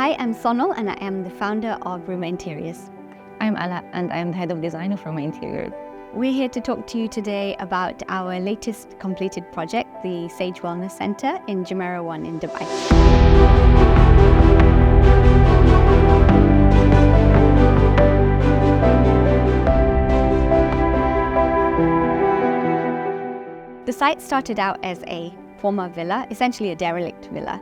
Hi, I'm Sonal and I am the founder of Rumah Interiors. I'm Alaa and I'm the head of design of Rumah Interior. We're here to talk to you today about our latest completed project, the Sage Wellness Centre in Jumeirah 1 in Dubai. The site started out as a former villa, essentially a derelict villa,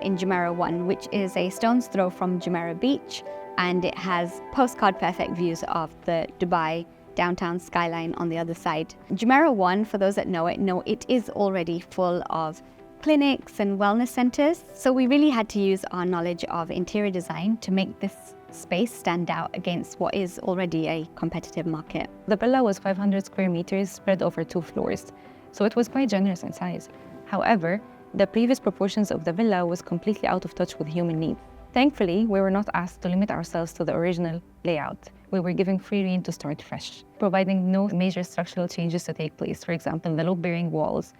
in Jumeirah 1, which is a stone's throw from Jumeirah Beach, and it has postcard perfect views of the Dubai downtown skyline on the other side. Jumeirah 1, for those that know it is already full of clinics and wellness centres, so we really had to use our knowledge of interior design to make this space stand out against what is already a competitive market. The villa was 500 square meters spread over 2 floors, so it was quite generous in size. However, the previous proportions of the villa was completely out of touch with human needs. Thankfully, we were not asked to limit ourselves to the original layout. We were given free rein to start fresh, providing no major structural changes to take place, for example, the load-bearing walls,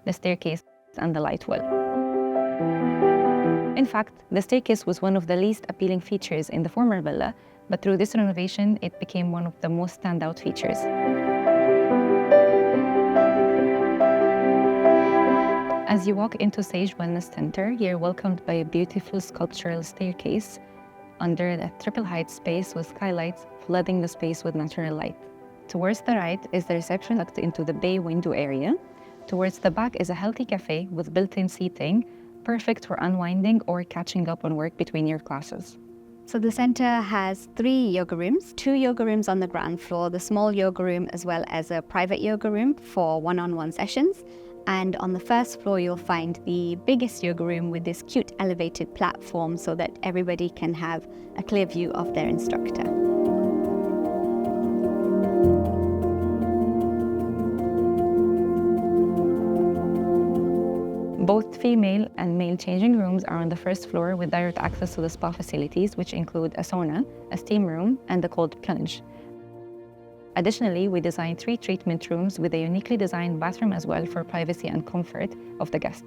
the staircase, and the light well. In fact, the staircase was one of the least appealing features in the former villa, but through this renovation, it became one of the most standout features. As you walk into Sage Wellness Centre, you're welcomed by a beautiful sculptural staircase under a triple height space with skylights flooding the space with natural light. Towards the right is the reception tucked into the bay window area. Towards the back is a healthy cafe with built-in seating, perfect for unwinding or catching up on work between your classes. So the centre has 3 yoga rooms, 2 yoga rooms on the ground floor, the small yoga room as well as a private yoga room for one-on-one sessions. And on the first floor, you'll find the biggest yoga room with this cute elevated platform so that everybody can have a clear view of their instructor. Both female and male changing rooms are on the first floor with direct access to the spa facilities, which include a sauna, a steam room, and a cold plunge. Additionally, we designed 3 treatment rooms with a uniquely designed bathroom as well for privacy and comfort of the guests.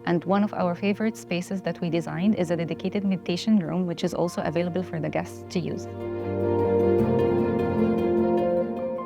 And one of our favorite spaces that we designed is a dedicated meditation room, which is also available for the guests to use.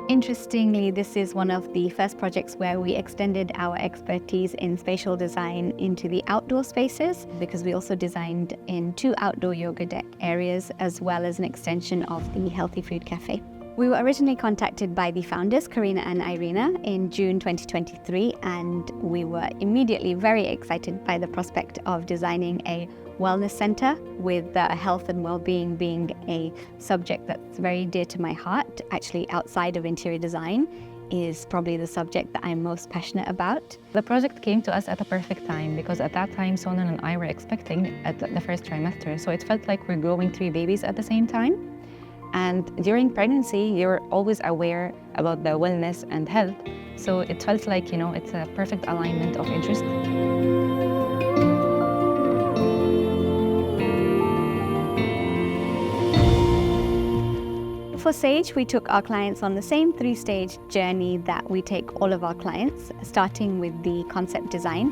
Interestingly, this is one of the first projects where we extended our expertise in spatial design into the outdoor spaces, because we also designed in 2 outdoor yoga deck areas as well as an extension of the healthy food cafe. We were originally contacted by the founders, Karina and Irina, in June 2023, and we were immediately very excited by the prospect of designing a wellness centre, with health and well-being being a subject that's very dear to my heart. Actually, outside of interior design is probably the subject that I'm most passionate about. The project came to us at a perfect time because at that time, Sonal and I were expecting at the first trimester, so it felt like we're growing 3 babies at the same time. And during pregnancy, you're always aware about the wellness and health. So it felt like, it's a perfect alignment of interest. For Sage, we took our clients on the same 3-stage journey that we take all of our clients, starting with the concept design.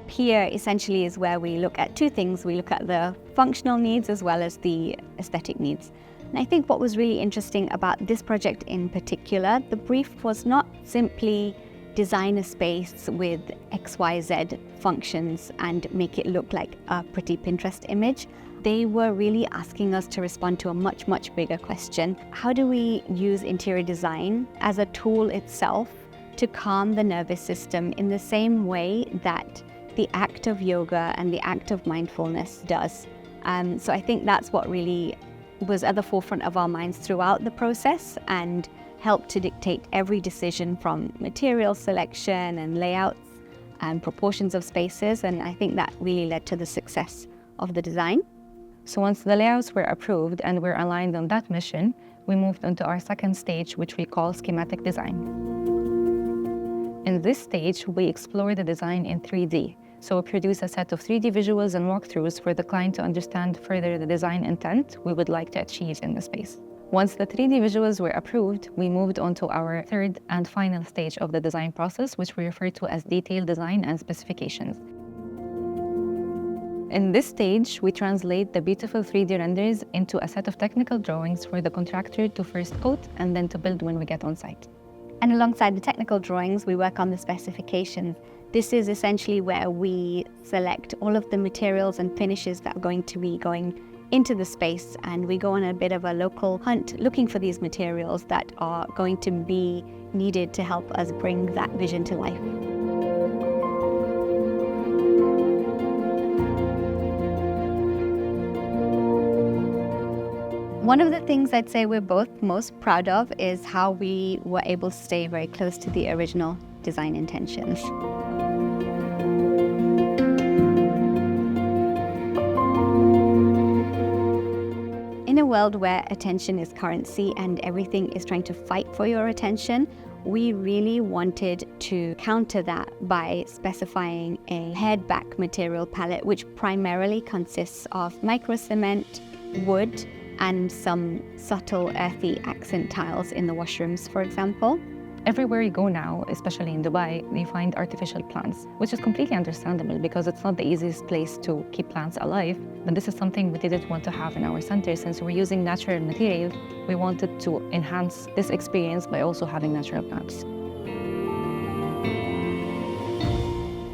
Here essentially is where we look at 2 things. We look at the functional needs as well as the aesthetic needs. And I think what was really interesting about this project in particular, the brief was not simply design a space with XYZ functions and make it look like a pretty Pinterest image. They were really asking us to respond to a much, much bigger question. How do we use interior design as a tool itself to calm the nervous system in the same way that the act of yoga and the act of mindfulness does? So I think that's what really was at the forefront of our minds throughout the process and helped to dictate every decision, from material selection and layouts and proportions of spaces. And I think that really led to the success of the design. So once the layouts were approved and we're aligned on that mission, we moved on to our second stage, which we call schematic design. In this stage, we explore the design in 3D. So we produce a set of 3D visuals and walkthroughs for the client to understand further the design intent we would like to achieve in the space. Once the 3D visuals were approved, we moved on to our third and final stage of the design process, which we refer to as detailed design and specifications. In this stage, we translate the beautiful 3D renders into a set of technical drawings for the contractor to first coat and then to build when we get on site. And alongside the technical drawings, we work on the specifications. This is essentially where we select all of the materials and finishes that are going to be going into the space, and we go on a bit of a local hunt looking for these materials that are going to be needed to help us bring that vision to life. One of the things I'd say we're both most proud of is how we were able to stay very close to the original design intentions. In a world where attention is currency and everything is trying to fight for your attention, we really wanted to counter that by specifying a head-back material palette, which primarily consists of micro cement, wood, and some subtle earthy accent tiles in the washrooms, for example. Everywhere you go now, especially in Dubai, you find artificial plants, which is completely understandable because it's not the easiest place to keep plants alive. But this is something we didn't want to have in our center. Since we're using natural materials, we wanted to enhance this experience by also having natural plants.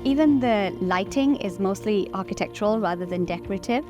Even the lighting is mostly architectural rather than decorative.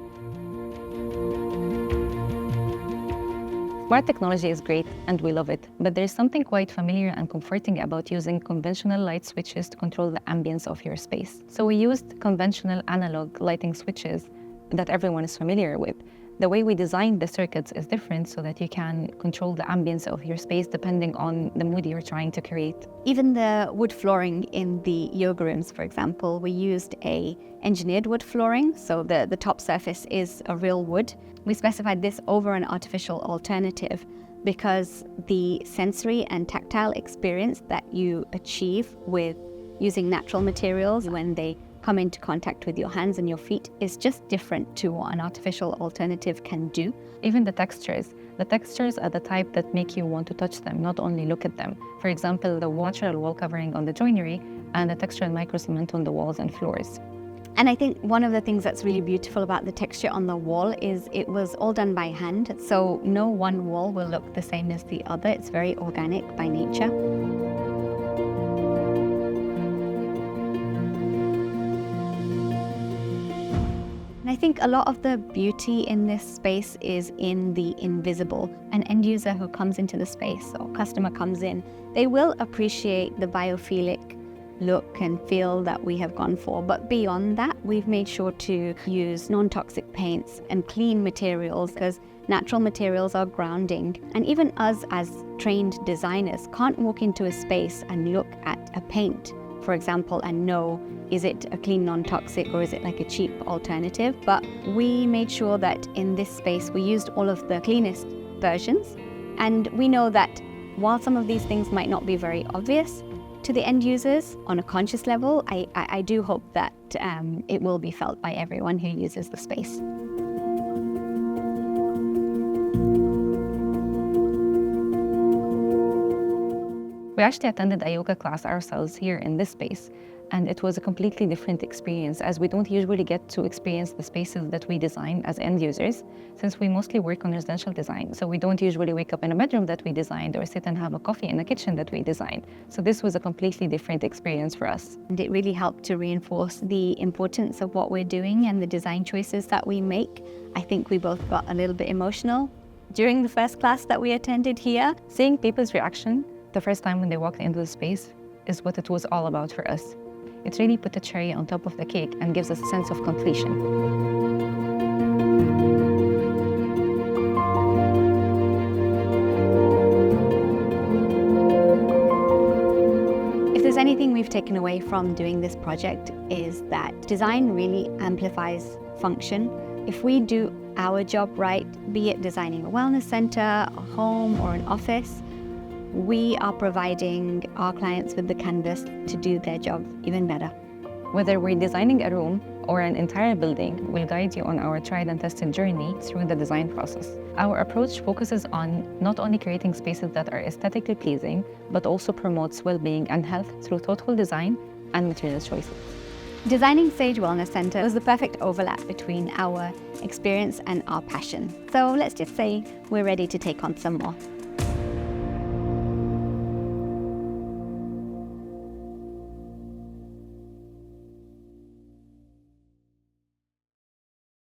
Smart technology is great and we love it, but there's something quite familiar and comforting about using conventional light switches to control the ambience of your space. So we used conventional analog lighting switches that everyone is familiar with. The way we designed the circuits is different so that you can control the ambience of your space depending on the mood you're trying to create. Even the wood flooring in the yoga rooms, for example, we used a engineered wood flooring, so the top surface is a real wood. We specified this over an artificial alternative because the sensory and tactile experience that you achieve with using natural materials when they come into contact with your hands and your feet is just different to what an artificial alternative can do. Even the textures are the type that make you want to touch them, not only look at them. For example, the natural wall covering on the joinery and the textured micro cement on the walls and floors. And I think one of the things that's really beautiful about the texture on the wall is it was all done by hand, so no one wall will look the same as the other. It's very organic by nature. And I think a lot of the beauty in this space is in the invisible. An end user who comes into the space or customer comes in, they will appreciate the biophilic look and feel that we have gone for. But beyond that, we've made sure to use non-toxic paints and clean materials because natural materials are grounding. And even us as trained designers can't walk into a space and look at a paint, for example, and know, is it a clean non-toxic or is it like a cheap alternative? But we made sure that in this space we used all of the cleanest versions. And we know that while some of these things might not be very obvious to the end users on a conscious level, I do hope that it will be felt by everyone who uses the space. We actually attended a yoga class ourselves here in this space, and it was a completely different experience as we don't usually get to experience the spaces that we design as end users, since we mostly work on residential design. So we don't usually wake up in a bedroom that we designed or sit and have a coffee in a kitchen that we designed. So this was a completely different experience for us. And it really helped to reinforce the importance of what we're doing and the design choices that we make. I think we both got a little bit emotional during the first class that we attended here. Seeing people's reaction the first time when they walked into the space is what it was all about for us. It really put the cherry on top of the cake and gives us a sense of completion. If there's anything we've taken away from doing this project is that design really amplifies function. If we do our job right, be it designing a wellness center, a home, or an office, we are providing our clients with the canvas to do their job even better. Whether we're designing a room or an entire building, we'll guide you on our tried and tested journey through the design process. Our approach focuses on not only creating spaces that are aesthetically pleasing, but also promotes well-being and health through thoughtful design and material choices. Designing Sage Wellness Center was the perfect overlap between our experience and our passion. So let's just say we're ready to take on some more.